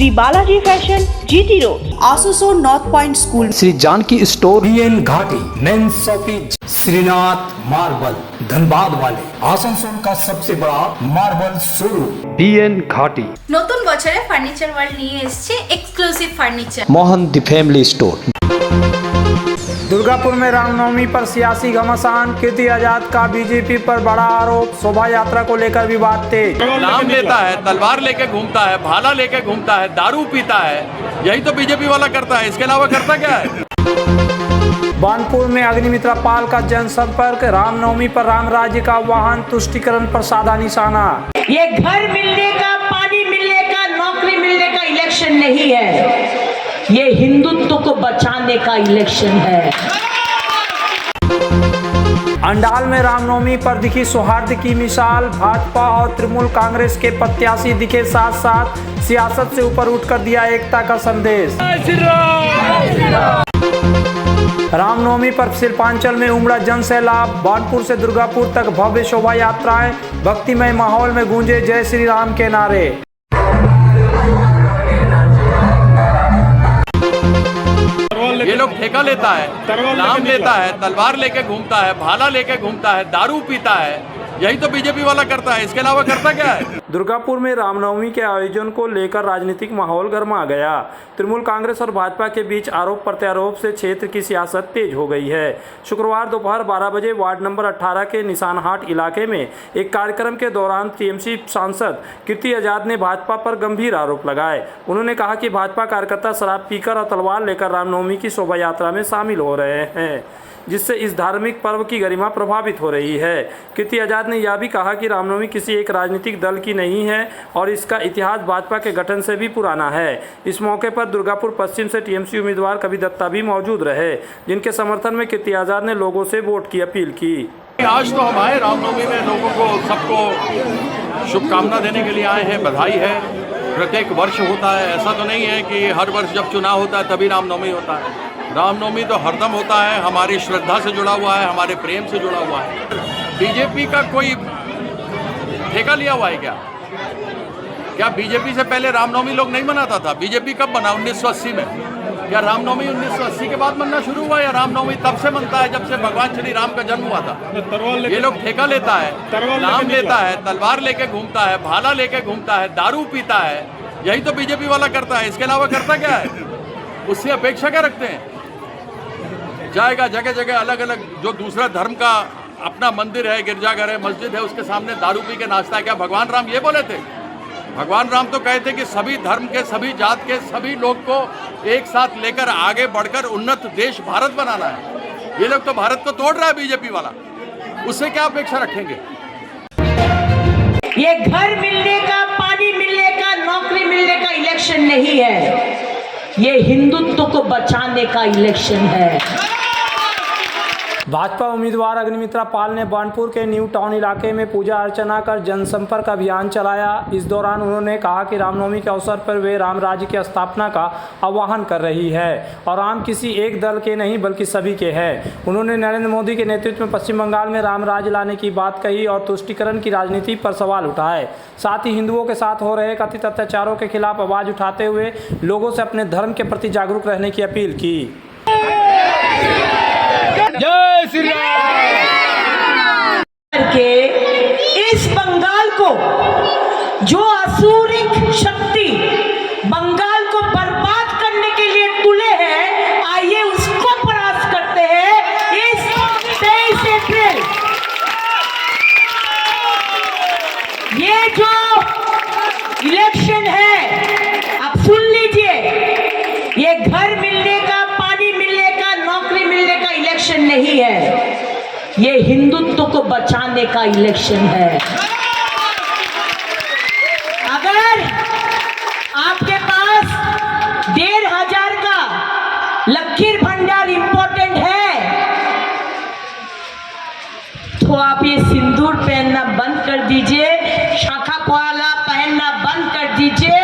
Shri Balaji fashion, GT road, Asansol north point school, Shri Janaki store, BN Ghati, men's shopping, Shrinath marble, Dhanbad वाले, आसनसोल का सबसे बड़ा मार्बल शोरूम, BN घाटी। নতুন বছরে ফার্নিচার ওয়ার্ল্ড নিয়ে এসেছে exclusive furniture. Mohan the family store. Durgapur में रामनवमी पर सियासी घमासान, कीर्ति आजाद का बीजेपी पर बड़ा आरोप, शोभा यात्रा को लेकर विवाद तेज। नाम लेता है, तलवार लेके घूमता है, भाला लेके घूमता है, दारू पीता है, यही तो बीजेपी वाला करता है, इसके अलावा करता क्या है? बानपुर में अग्निमित्रा पाल का जनसंपर्क, रामनवमी पर राम राज्य का आह्वान, तुष्टिकरण पर साधा निशाना। ये घर मिलने का, पानी मिलने का, नौकरी मिलने का इलेक्शन नहीं है, ये हिंदुत्व को बचाने का इलेक्शन है। अंडाल में रामनवमी पर दिखी सौहार्द की मिसाल, भाजपा और तृणमूल कांग्रेस के प्रत्याशी दिखे साथ साथ, सियासत से ऊपर उठकर दिया एकता का संदेश। रामनवमी पर शिल्पांचल में उमड़ा जन सैलाब, बानपुर से दुर्गापुर तक भव्य शोभा यात्राएं, भक्तिमय माहौल में गूंजे जय श्री राम के नारे। ये लोग ठेका लेता है, नाम लेता है, तलवार लेके घूमता है, भाला लेके घूमता है, दारू पीता है, यही तो बीजेपी वाला करता है, इसके अलावा करता क्या है? दुर्गापुर में रामनवमी के आयोजन को लेकर राजनीतिक माहौल गर्मा गया। तृणमूल कांग्रेस और भाजपा के बीच आरोप प्रत्यारोप से क्षेत्र की सियासत तेज हो गई है। शुक्रवार दोपहर 12 बजे वार्ड नंबर 18 के निशानहाट इलाके में एक कार्यक्रम के दौरान टीएमसी सांसद कीर्ति आजाद ने भाजपा पर गंभीर आरोप लगाए। उन्होंने कहा कि भाजपा कार्यकर्ता शराब पीकर और तलवार लेकर रामनवमी की शोभा यात्रा में शामिल हो रहे हैं, जिससे इस धार्मिक पर्व की गरिमा प्रभावित हो रही है। कीर्ति आजाद ने यह भी कहा कि रामनवमी किसी एक राजनीतिक दल की नहीं है और इसका इतिहास भाजपा के गठन से भी पुराना है। इस मौके पर दुर्गापुर पश्चिम से टीएमसी उम्मीदवार कवि दत्ता भी मौजूद रहे, जिनके समर्थन में कीर्ति आजाद ने लोगों से वोट की अपील की। आज तो हम आए रामनवमी में, लोगों को सबको शुभकामना देने के लिए आए हैं, बधाई है। प्रत्येक वर्ष होता है, ऐसा तो नहीं है कि हर वर्ष जब चुनाव होता है तभी रामनवमी होता है। रामनवमी तो हरदम होता है, हमारी श्रद्धा से जुड़ा हुआ है, हमारे प्रेम से जुड़ा हुआ है। बीजेपी का कोई ठेका लिया हुआ है क्या? क्या बीजेपी से पहले रामनवमी लोग नहीं मनाता था? बीजेपी कब बना? 1980 में। क्या रामनवमी 1980 के बाद मनना शुरू हुआ, या रामनवमी तब से मनता है जब से भगवान श्री राम का जन्म हुआ था? ये लोग ठेका लेता है, नाम लेता है, तलवार लेके घूमता है, भाला लेके घूमता है, दारू पीता है, यही तो बीजेपी वाला करता है, इसके अलावा करता क्या है? उससे अपेक्षा क्या रखते हैं? जाएगा जगह जगह अलग अलग, जो दूसरा धर्म का अपना मंदिर है, गिरजाघर है, मस्जिद है, उसके सामने दारू पी के नाचता है। क्या भगवान राम ये बोले थे? भगवान राम तो कहे थे कि सभी धर्म के, सभी जात के, सभी लोग को एक साथ लेकर आगे बढ़कर उन्नत देश भारत बनाना है। ये लोग तो भारत को तोड़ रहा है बीजेपी वाला, उससे क्या अपेक्षा रखेंगे? ये घर मिलने का, पानी मिलने का, नौकरी मिलने का इलेक्शन नहीं है, ये हिंदुत्व को बचाने का इलेक्शन है। भाजपा उम्मीदवार अग्निमित्रा पाल ने बानपुर के न्यू टाउन इलाके में पूजा अर्चना कर जनसंपर्क अभियान चलाया। इस दौरान उन्होंने कहा कि रामनवमी के अवसर पर वे राम राज्य की स्थापना का आह्वान कर रही है और राम किसी एक दल के नहीं बल्कि सभी के हैं। उन्होंने नरेंद्र मोदी के नेतृत्व में पश्चिम बंगाल में राम राज्य लाने की बात कही और तुष्टीकरण की राजनीति पर सवाल उठाए। साथ ही हिंदुओं के साथ हो रहे कथित अत्याचारों के खिलाफ आवाज उठाते हुए लोगों से अपने धर्म के प्रति जागरूक रहने की अपील की। जय श्री राम। के इस बंगाल को, जो असुरिक शक्ति बंगाल को बर्बाद करने के लिए तुले हैं, आइए उसको परास्त करते हैं। इस 23 अप्रैल ये जो इलेक्शन है, आप सुन लीजिए, ये घर मिलने का, पानी मिलने का, नौकरी मिलने का इलेक्शन नहीं है, ये हिंदुत्व को बचाने का इलेक्शन है। अगर आपके पास 1500 का लकीर भंडार इंपॉर्टेंट है, तो आप ये सिंदूर पहनना बंद कर दीजिए, शाखा पाला पहनना बंद कर दीजिए,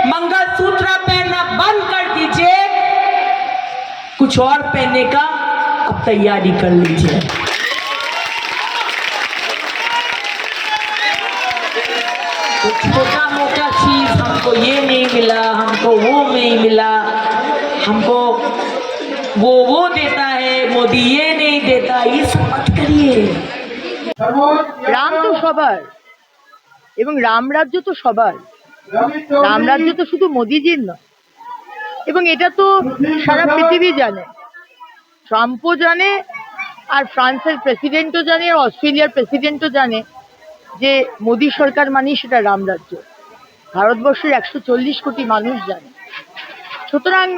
मंगलसूत्र पहनना बंद कर दीजिए, कुछ और पहनने का अब तैयारी कर लीजिए। तो छोटा मोटा चीज हम हमको ये नहीं मिला, हमको वो नहीं मिला, हमको वो देता है, मोदी ये नहीं देता, ये सब मत करिए। রাম তো সবার এবং রামরাজ্য তো সবার, রামরাজ্য তো শুধু মোদিজির নয়, এবং এটা তো সারা পৃথিবী জানে, ট্রাম্পও জানে, আর ফ্রান্সের প্রেসিডেন্টও জানে, আর অস্ট্রেলিয়ার প্রেসিডেন্টও জানে যে মোদি সরকার মানেই সেটা রামরাজ্য। ভারতবর্ষের 140 কোটি মানুষ জানে। সুতরাং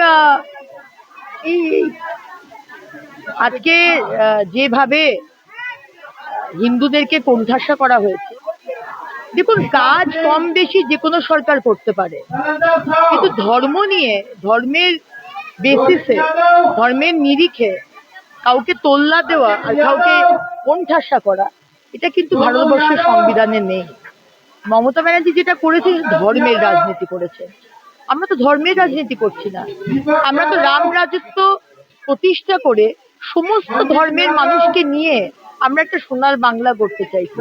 এই আজকে যেভাবে হিন্দুদেরকে কোণঠাসা করা হয়েছে, দেখুন কাজ কম বেশি যে কোনো সরকার করতে পারে, কিন্তু ধর্ম নিয়ে, ধর্মের বেসিসে, ধর্মের নিরিখে কাউকে তোল্লা দেওয়া আর কাউকে কোণঠাসা করা, এটা কিন্তু ভারতবর্ষের সংবিধানে নেই। মমতা ব্যানার্জি যেটা করেছে ধর্মের রাজনীতি করেছে। আমরা তো ধর্মের রাজনীতি করছি না, আমরা তো রাম রাজত্ব প্রতিষ্ঠা করে সমস্ত ধর্মের মানুষকে নিয়ে আমরা একটা সোনার বাংলা করতে চাইছি।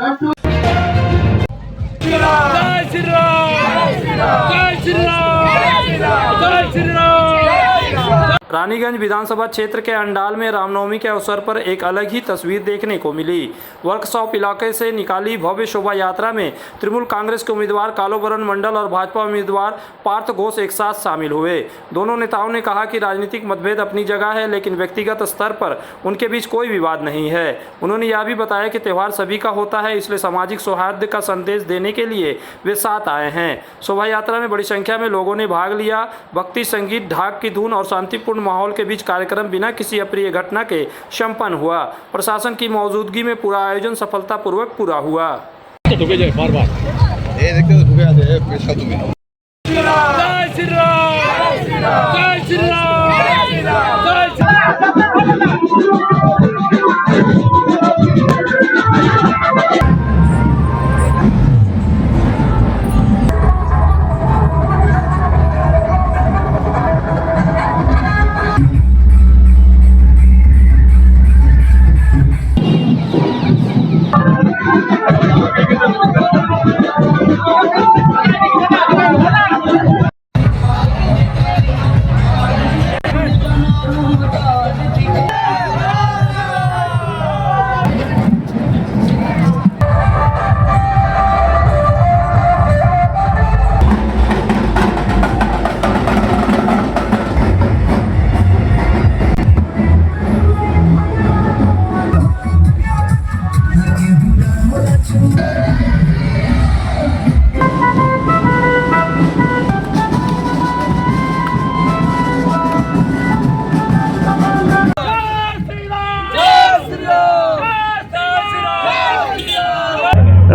रानीगंज विधानसभा क्षेत्र के अंडाल में रामनवमी के अवसर पर एक अलग ही तस्वीर देखने को मिली। वर्कशॉप इलाके से निकाली भव्य शोभा यात्रा में तृणमूल कांग्रेस के उम्मीदवार कालोबरन मंडल और भाजपा उम्मीदवार पार्थ घोष एक साथ शामिल हुए। दोनों नेताओं ने कहा कि राजनीतिक मतभेद अपनी जगह है, लेकिन व्यक्तिगत स्तर पर उनके बीच कोई विवाद नहीं है। उन्होंने यह भी बताया कि त्यौहार सभी का होता है, इसलिए सामाजिक सौहार्द का संदेश देने के लिए वे साथ आए हैं। शोभा यात्रा में बड़ी संख्या में लोगों ने भाग लिया। भक्ति संगीत, ढाक की धुन और शांतिपूर्ण माहौल के बीच कार्यक्रम बिना किसी अप्रिय घटना के संपन्न हुआ। प्रशासन की मौजूदगी में पूरा आयोजन सफलतापूर्वक पूरा हुआ।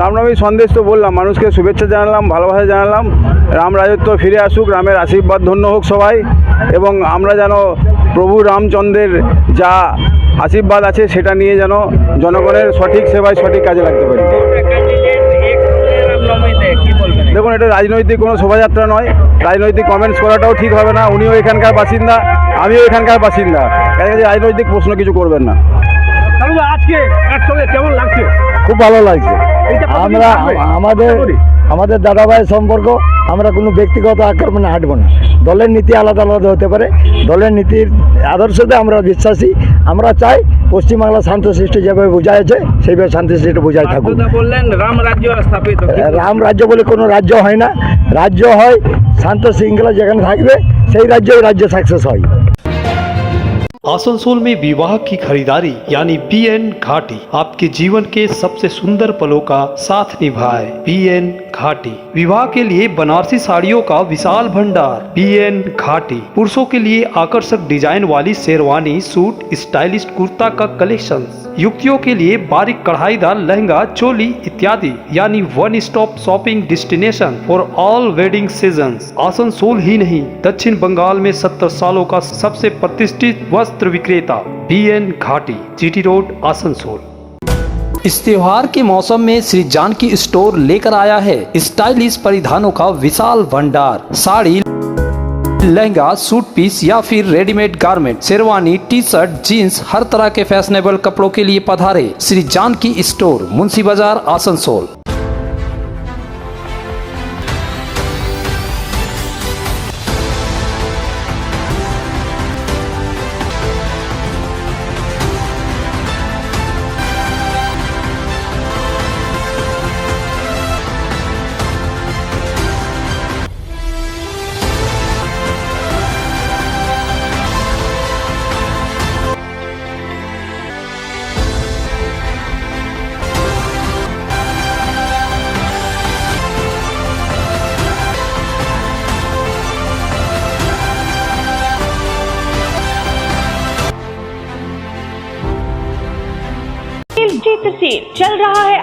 রামনবমীর সন্দেশ তো বললাম, মানুষকে শুভেচ্ছা জানালাম, ভালোবাসা জানালাম, রাম রাজত্ব ফিরে আসুক, রামের আশীর্বাদ ধন্য হোক সবাই, এবং আমরা যেন প্রভু রামচন্দ্রের যা আশীর্বাদ আছে সেটা নিয়ে যেন জনগণের সঠিক সেবায় সঠিক কাজে লাগতে পারি। দেখুন, এটা রাজনৈতিক কোনো শোভাযাত্রা নয়, রাজনৈতিক কমেন্টস করাটাও ঠিক হবে না। উনিও এখানকার বাসিন্দা, আমিও এখানকার বাসিন্দা, কাজে রাজনৈতিক প্রশ্ন কিছু করবেন না। আজকে একসঙ্গে কেমন লাগছে? খুব ভালো লাগছে। আমরা আমাদের দাদা ভাইয়ের সম্পর্ক, আমরা কোনো ব্যক্তিগত আক্রমণে হাঁটবো না। দলের নীতি আলাদা আলাদা হতে পারে, দলের নীতির আদর্শতে আমরা বিশ্বাসী। আমরা চাই পশ্চিমবাংলা শান্তশিষ্ট যেভাবে বোঝাইছে সেইভাবে শান্তশিষ্ট বোঝাই থাকুক। বললেন রাম রাজ্য স্থাপিত, রাম রাজ্য বলে কোনো রাজ্য হয় না, রাজ্য হয় শান্ত শৃঙ্খলা যেখানে থাকবে সেই রাজ্য সাকসেস হয়। आसनसोल में विवाह की खरीदारी यानी BN घाटी आपके जीवन के सबसे सुंदर पलों का साथ निभाए। BN घाटी विवाह के लिए बनारसी साड़ियों का विशाल भंडार। BN घाटी पुरुषों के लिए आकर्षक डिजाइन वाली शेरवानी, सूट, स्टाइलिश कुर्ता का कलेक्शन, युवतियों के लिए बारीक कढ़ाईदार लहंगा, चोली इत्यादि, यानी one stop shopping destination for all wedding seasons. Asansol ही नहीं, दक्षिण बंगाल में 70 सालों का सबसे प्रतिष्ठित वस्त्र विक्रेता BN घाटी, GT रोड, आसनसोल। इस त्योहार के मौसम में श्री जानकी स्टोर लेकर आया है स्टाइलिश परिधानों का विशाल भंडार। साड़ी, लहंगा, सूट पीस या फिर readymade garment, sherwani, T shirt, jeans, हर तरह के फैशनेबल कपड़ों के लिए पधारे श्री जानकी स्टोर, मुंशी बाजार, आसनसोल।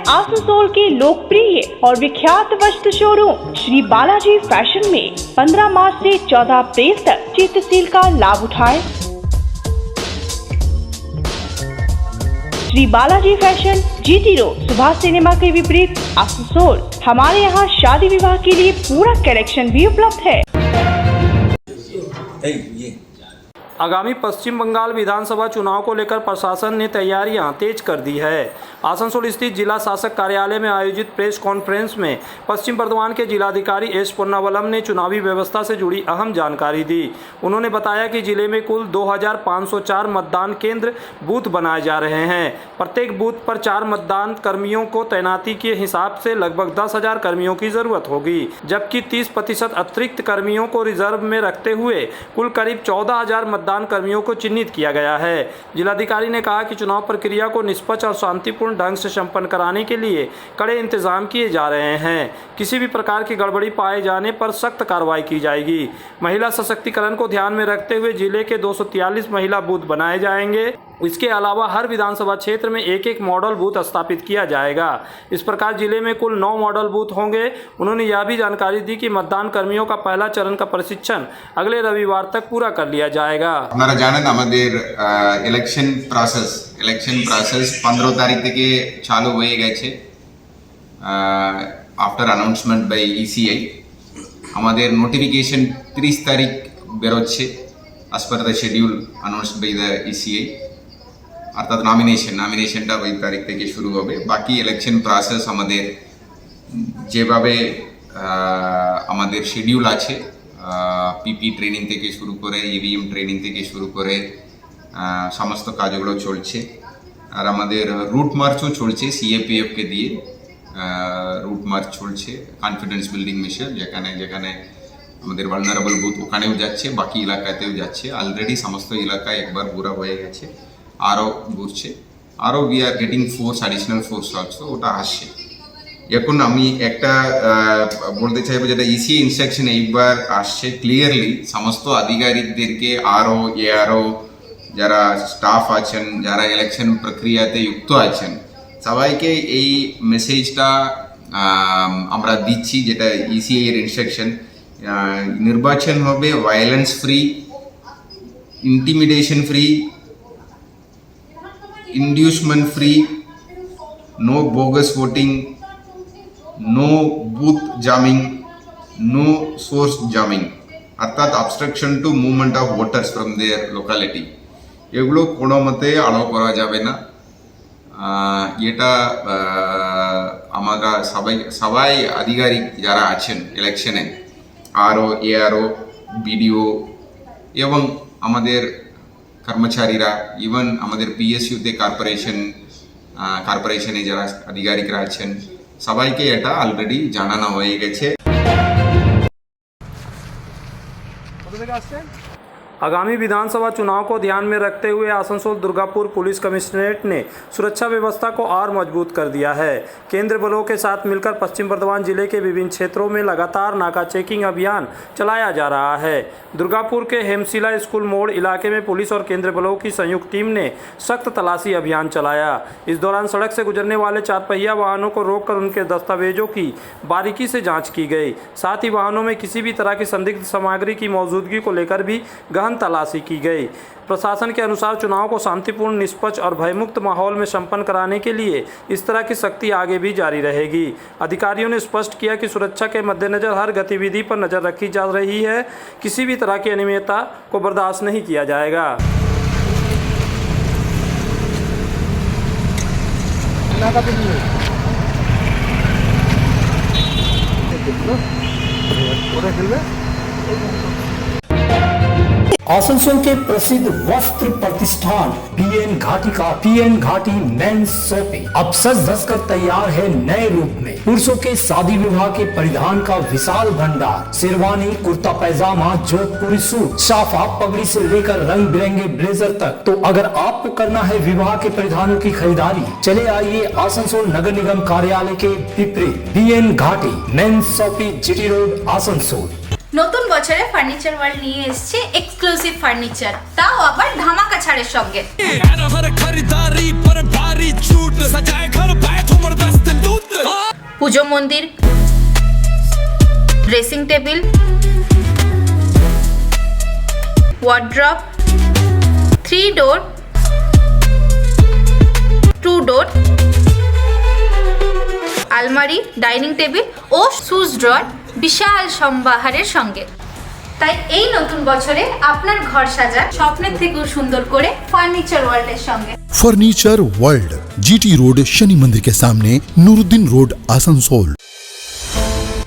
आसनसोल के लोकप्रिय और विख्यात वस्त्र शोरूम श्री बालाजी फैशन में 15 मार्च से 14 अप्रैल तक चित्र सेल का लाभ उठाएं। Shri Balaji fashion GT road Subhash cinema के विपरीत आसनसोल। हमारे यहाँ शादी विवाह के लिए पूरा कलेक्शन भी उपलब्ध है। आगामी पश्चिम बंगाल विधानसभा चुनाव को लेकर प्रशासन ने तैयारियां तेज कर दी है। आसनसोल स्थित जिला शासक कार्यालय में आयोजित प्रेस कॉन्फ्रेंस में पश्चिम बर्धमान के जिलाधिकारी एस पुन्नावलम ने चुनावी व्यवस्था से जुड़ी अहम जानकारी दी। उन्होंने बताया कि जिले में कुल 2504 मतदान केंद्र बूथ बनाए जा रहे हैं। प्रत्येक बूथ पर 4 मतदान कर्मियों को तैनाती के हिसाब से लगभग 10,000 कर्मियों की जरूरत होगी, जबकि 30% अतिरिक्त कर्मियों को रिजर्व में रखते हुए कुल करीब 14,000 मतदान कर्मियों को चिन्हित किया गया है। जिलाधिकारी ने कहा कि चुनाव प्रक्रिया को निष्पक्ष और शांतिपूर्ण ढंग से संपन्न कराने के लिए कड़े इंतजाम किए जा रहे हैं। किसी भी प्रकार की गड़बड़ी पाए जाने पर सख्त कार्रवाई की जाएगी। महिला सशक्तिकरण को ध्यान में रखते हुए जिले के 243 महिला बूथ बनाए जाएंगे। इसके अलावा हर विधानसभा क्षेत्र में एक मॉडल बूथ स्थापित किया जाएगा। इस प्रकार जिले में कुल 9 मॉडल बूथ होंगे। उन्होंने यह भी जानकारी दी कि मतदान कर्मियों का पहला चरण का प्रशिक्षण अगले रविवार तक पूरा कर लिया जाएगा। আপনারা জানেন আমাদের ইলেকশন প্রসেস 15 তারিখ থেকে চালু হয়ে গেছে আফটার অ্যানাউন্সমেন্ট বাই ইসিআই। আমাদের নোটিফিকেশন 30 তারিখ বেরোচ্ছে as per the schedule announced by the ECI। অর্থাৎ নমিনেশনটা 20 তারিখ থেকে শুরু হবে। বাকি ইলেকশন প্রসেস আমাদের যেভাবে আমাদের শিডিউল আছে, পিপি ট্রেনিং থেকে শুরু করে ইভিএম ট্রেনিং থেকে শুরু করে সমস্ত কাজগুলো চলছে। আর আমাদের রুট মার্চও চলছে, সিএপিএফকে দিয়ে রুট মার্চ চলছে, কনফিডেন্স বিল্ডিং মিশন, যেখানে যেখানে আমাদের ভালনারেবল বুথ ওখানেও যাচ্ছে, বাকি এলাকাতেও যাচ্ছে। অলরেডি সমস্ত এলাকায় একবার ঘোরা হয়ে গেছে, আরও ঘুরছে। আরও we are getting force, additional force also, ওটা আসছে। এখন আমি একটা বলতে চাইবো, যেটা ইসি ইনস্ট্রাকশন এইবার আসছে ক্লিয়ারলি সমস্ত আধিকারিকদেরকে, আরও এআরও যারা স্টাফ আছেন, যারা ইলেকশন প্রক্রিয়াতে যুক্ত আছেন, সবাইকে এই মেসেজটা আমরা দিচ্ছি, যেটা ইসিআই এর ইনস্ট্রাকশন। নির্বাচন হবে violence free, intimidation free, inducement free, no bogus voting, no booth jamming, no source jamming, অর্থাৎ obstruction to movement of voters from their locality, এগুলো কোনো মতে অ্যালাউ করা যাবে না। এটা আমরা সবাই আধিকারিক যারা আছেন ইলেকশনে, আরও এআরও, বিডিও এবং আমাদের কর্মচারীরা, ইভেন আমাদের পিএসইউতে কর্পোরেশনে যারা আধিকারিকরা আছেন, সবাইকে এটা অলরেডি জানানো হয়ে গেছে। आगामी विधानसभा चुनाव को ध्यान में रखते हुए आसनसोल दुर्गापुर पुलिस कमिश्नरेट ने सुरक्षा व्यवस्था को और मजबूत कर दिया है। केंद्रीय बलों के साथ मिलकर पश्चिम बर्धमान जिले के विभिन्न क्षेत्रों में लगातार नाका चेकिंग अभियान चलाया जा रहा है। दुर्गापुर के हेमशिला स्कूल मोड़ इलाके में पुलिस और केंद्रीय बलों की संयुक्त टीम ने सख्त तलाशी अभियान चलाया। इस दौरान सड़क से गुजरने वाले 4 पहिया वाहनों को रोककर उनके दस्तावेजों की बारीकी से जाँच की गई। साथ ही वाहनों में किसी भी तरह की संदिग्ध सामग्री की मौजूदगी को लेकर भी गहन तलाशी की गई। प्रशासन के अनुसार चुनाव को शांतिपूर्ण, निष्पक्ष और भयमुक्त माहौल में संपन्न कराने के लिए इस तरह की सख्ती आगे भी जारी रहेगी। अधिकारियों ने स्पष्ट किया कि सुरक्षा के मद्देनजर हर गतिविधि पर नजर रखी जा रही है। किसी भी तरह की अनियमितता को बर्दाश्त नहीं किया जाएगा। आसनसोल के प्रसिद्ध वस्त्र प्रतिष्ठान पीएन घाटी मेंस शॉपिंग अब सज धज कर तैयार है नए रूप में। पुरुषों के शादी विवाह के परिधान का विशाल भंडार, शेरवानी, कुर्ता पैजामा, जोधपुरी सूट, साफा, पगड़ी से लेकर रंग बिरंगे ब्लेजर तक। तो अगर आपको करना है विवाह के परिधानों की खरीदारी, चले आइए आसनसोल नगर निगम कार्यालय के विपरीत पीएन घाटी men's shopping GT road Asansol. নতুন বছরে ফার্নিচার ওয়ার্ল্ড নিয়ে এসেছে এক্সক্লুসিভ ফার্নিচার, তাও আবার ধামাকা ছাড়ের সঙ্গে। পুজো মন্দির, ড্রেসিং টেবিল, ওয়ার্ড্রপ, 3 ডোর, 2 ডোর, আলমারি, ডাইনিং টেবিল ও শুজ ড্রয়ার বিশাল সম্ভারের সঙ্গে। তাই এই নতুন বছরে আপনার ঘর সাজান স্বপ্নের থেকেও সুন্দর করে ফার্নিচার ওয়ার্ল্ডের সঙ্গে। Furniture world, GT road, Shani मंदिर के सामने, नूरुद्दीन रोड, आसनसोल।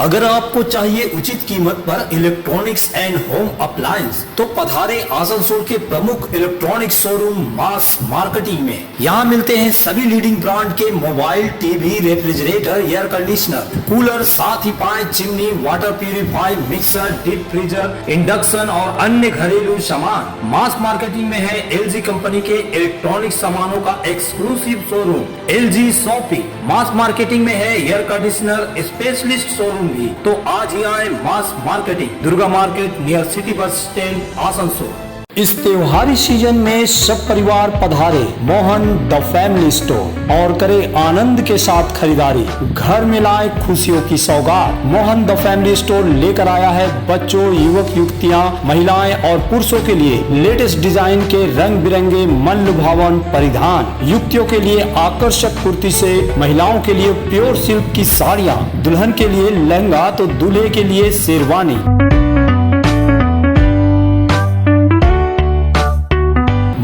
अगर आपको चाहिए उचित कीमत पर इलेक्ट्रॉनिक्स एंड होम अप्लायंस तो पधारे आसनसोल के प्रमुख इलेक्ट्रॉनिक्स शोरूम मास मार्केटिंग में। यहाँ मिलते हैं सभी लीडिंग ब्रांड के mobile, TV, refrigerator, air conditioner, cooler, साथ ही pipe, chimney, water purify, mixer, deep freezer, induction और अन्य घरेलू सामान। मास मार्केटिंग में है एलजी कंपनी के इलेक्ट्रॉनिक सामानों का एक्सक्लूसिव शोरूम एलजी शॉपी। मास मार्केटिंग में है एयर कंडीशनर स्पेशलिस्ट शोरूम भी। तो आज ही आए mass marketing, Durga market near city bus stand, Asansol. इस त्योहारी सीजन में सब परिवार पधारे मोहन द फैमिली स्टोर और करे आनंद के साथ खरीदारी। घर में लाए खुशियों की सौगात। मोहन द फैमिली स्टोर लेकर आया है बच्चों, युवक युवतियां, महिलाएं और पुरुषों के लिए लेटेस्ट डिजाइन के रंग बिरंगे मन लुभावन परिधान। युवतियों के लिए आकर्षक कुर्ती से, महिलाओं के लिए प्योर सिल्क की साड़ियाँ, दुल्हन के लिए लहंगा तो दूल्हे के लिए sherwani.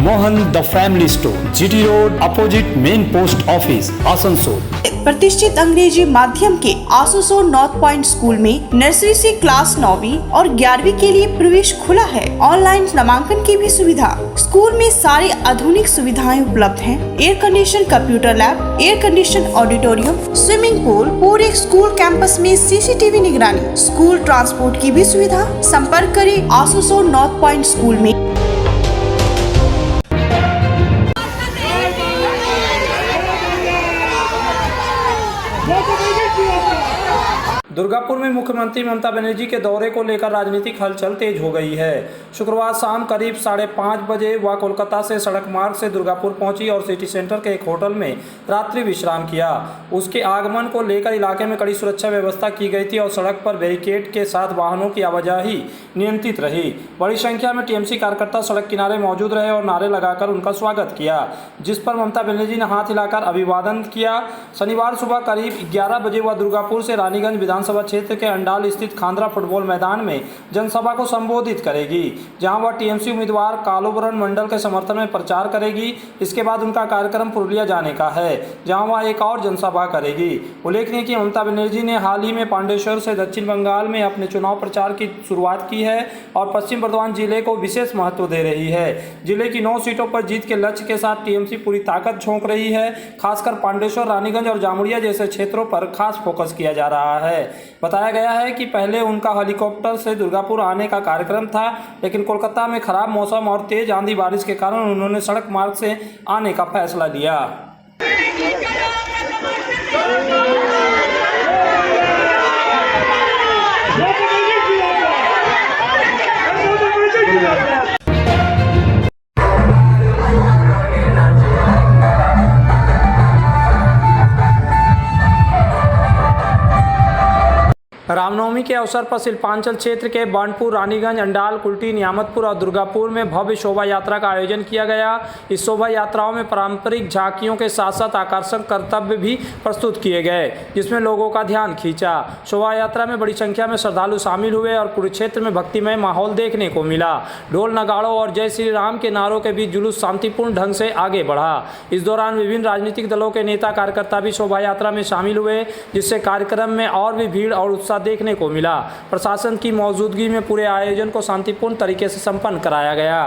Mohan the family store, GT road, opposite main post office, Asansol. प्रतिष्ठित अंग्रेजी माध्यम के आसनसोल नॉर्थ पॉइंट स्कूल में नर्सरी से क्लास 9वीं और 11वीं के लिए प्रवेश खुला है। ऑनलाइन नामांकन की भी सुविधा। स्कूल में सारी आधुनिक सुविधाएं उपलब्ध हैं। Air condition computer lab, air condition auditorium, swimming pool, पूरे स्कूल कैंपस में सीसीटीवी निगरानी, स्कूल ट्रांसपोर्ट की भी सुविधा। संपर्क करें आसनसोल नॉर्थ पॉइंट स्कूल में। दुर्गापुर में मुख्यमंत्री ममता बनर्जी के दौरे को लेकर राजनीतिक हलचल तेज हो गई है। शुक्रवार शाम करीब 5:30 बजे वह कोलकाता से सड़क मार्ग से दुर्गापुर पहुंची और सिटी सेंटर के एक होटल में रात्रि विश्राम किया। उसके आगमन को लेकर इलाके में कड़ी सुरक्षा व्यवस्था की गई थी और सड़क पर बैरिकेड के साथ वाहनों की आवाजाही नियंत्रित रही। बड़ी संख्या में टीएमसी कार्यकर्ता सड़क किनारे मौजूद रहे और नारे लगाकर उनका स्वागत किया, जिस पर ममता बनर्जी ने हाथ हिलाकर अभिवादन किया। शनिवार सुबह करीब 11 बजे वह दुर्गापुर से रानीगंज विधानसभा क्षेत्र के अंडाल स्थित खांद्रा फुटबॉल मैदान में जनसभा को संबोधित करेगी, जहां वह टीएमसी उम्मीदवार कालूबरन मंडल के समर्थन में प्रचार करेगी। इसके बाद उनका कार्यक्रम पुरुलिया जाने का है, जहां वह एक और जनसभा करेगी। उल्लेखनीय कि ममता बनर्जी ने हाल ही में पांडेश्वर से दक्षिण बंगाल में अपने चुनाव प्रचार की शुरुआत की है और पश्चिम बर्धमान जिले को विशेष महत्व दे रही है। जिले की 9 सीटों पर जीत के लक्ष्य के साथ टीएमसी पूरी ताकत झोंक रही है। खासकर पांडेश्वर, रानीगंज और जामुड़िया जैसे क्षेत्रों पर खास फोकस किया जा रहा है। बताया गया है कि पहले उनका हेलीकॉप्टर से दुर्गापुर आने का कार्यक्रम था, लेकिन कोलकाता में खराब मौसम और तेज आंधी बारिश के कारण उन्होंने सड़क मार्ग से आने का फैसला लिया। रामनवमी के अवसर पर शिल्पांचल क्षेत्र के बांडपुर, रानीगंज, अंडाल, कुल्टी, नियामतपुर और दुर्गापुर में भव्य शोभा यात्रा का आयोजन किया गया। इस शोभा यात्राओं में पारंपरिक झांकियों के साथ साथ आकर्षक करतव्य भी प्रस्तुत किए गए, जिसमें लोगों का ध्यान खींचा। शोभा यात्रा में बड़ी संख्या में श्रद्धालु शामिल हुए और पूरे क्षेत्र में भक्तिमय माहौल देखने को मिला। ढोल नगाड़ों और जय श्री राम के नारों के बीच जुलूस शांतिपूर्ण ढंग से आगे बढ़ा। इस दौरान विभिन्न राजनीतिक दलों के नेता कार्यकर्ता भी शोभा यात्रा में शामिल हुए, जिससे कार्यक्रम में और भी भीड़ और उत्साह देखने को मिला। प्रशासन की मौजूदगी में पूरे आयोजन को शांतिपूर्ण तरीके से संपन्न कराया गया।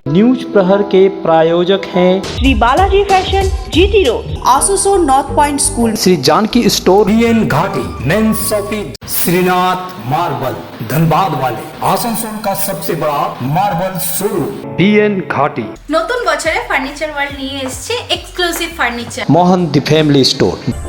न्यूज प्रहर के प्रायोजक हैं Shri Balaji fashion, GT road, Asansol north point school, Shri Janaki store, PN घाटी men's shopping, Shrinath marble, Dhanbad वाले, आसनसोल का सबसे बड़ा मार्बल शोरूम, बीएन घाटी, নতুন বছরে ফার্নিচার ওয়ার্ল্ড নিয়ে এসেছে exclusive furniture, Mohan the family store.